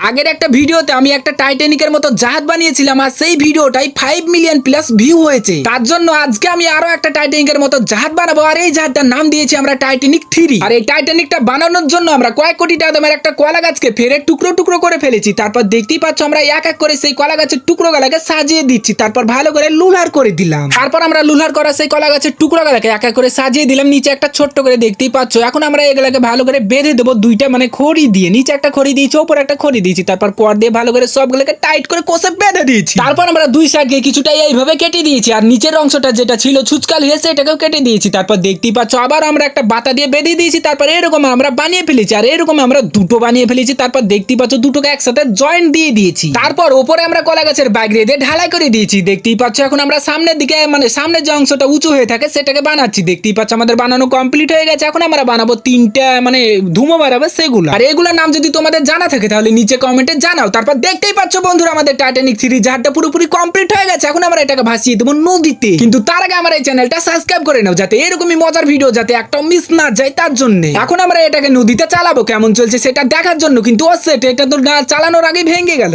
আগের একটা ভিডিওতে আমি একটা টাইটানিকের মতো জাহাজ বানিয়েছিলাম আর সেই ভিডিওটাই 5 মিলিয়ন প্লাস ভিউ হয়েছে। তার জন্য আজকে আমি আরো একটা টাইটানিকের মতো জাহাজ বানাবো আর এই জাহাজটার নাম দিয়েছি আমরা টাইটানিক 3। আর এই টাইটানিকটা বানানোর জন্য আমরা কয়েক কোটি টাকা দামের একটা কলা গাছকে ফেরে টুকরো টুকরো করে ফেলেছি। তারপর দেখতেই পাচ্ছ আমরা এক এক করে সেই কলা গাছের টুকরোগুলোকে সাজিয়ে দিচ্ছি, তারপর ভালো করে লুলহার করে দিলাম। তারপর আমরা লুলহার করা সেই কলা গাছের টুকরোগুলোকে এক এক করে সাজিয়ে দিলাম নিচে একটা ছোট্ট করে, দেখতেই পাচ্ছ। এখন আমরা এগুলাকে ভালো করে বেঁধে দেবো দুইটা মানে খড়ি দিয়ে, নিচে একটা খড়ি দিয়েছি ওপর একটা খড়ি দিয়েছি, তারপর কর দিয়ে ভালো করে সবগুলোকে টাইট করে কষে বেঁধে দিয়েছি। তারপর আমরা দুই সাইডকে কিছুটা এইভাবে কেটে দিয়েছি আর নিচের অংশটা যেটা ছিল ছুচকাল হয়ে সেটাকেও কেটে দিয়েছি। তারপর দেখতেই পাচ্ছ আবার আমরা একটা বাতা দিয়ে বেঁধে দিয়েছি। তারপর এরকম আমরা বানিয়ে ফেলেছি আর এরকম আমরা দুটো বানিয়ে ফেলেছি। তারপর দেখতেই পাচ্ছ দুটোকে একসাথে জয়েন্ট দিয়ে দিয়েছি। তারপর ওপরে আমরা কলা গাছের বাইরে দিয়ে ঢালাই করে দিয়েছি। দেখতেই পাচ্ছ এখন আমরা সামনের দিকে মানে সামনের যে অংশটা উঁচু হয়ে থাকে সেটাকে বানাচ্ছি। দেখতেই পাচ্ছ আমাদের বানানো কমপ্লিট হয়ে গেছে। এখন আমরা বানাবো তিনটা মানে ধুমো বানাবো সেগুলো। আর এগুলোর নাম যদি তোমাদের জানা থাকে তাহলে নিচে কমেন্টে জানাও। তারপর দেখতেই পাচ্ছ বন্ধুরা আমাদের টাইটানিক 3 জাহাজটা পুরোপুরি কমপ্লিট হয়ে গেছে। এখন আমরা এটাকে ভাসিয়ে দেবো নদীতে। কিন্তু তার আগে আমার এই চ্যানেলটা সাবস্ক্রাইব করে নাও যাতে এরকমই মজার ভিডিও যাতে একটা মিস না যায় তার জন্য। এখন আমরা এটাকে নদীতে চালাবো, কেমন চলছে সেটা দেখার জন্য। কিন্তু এটা তো চালানোর আগে ভেঙে গেল।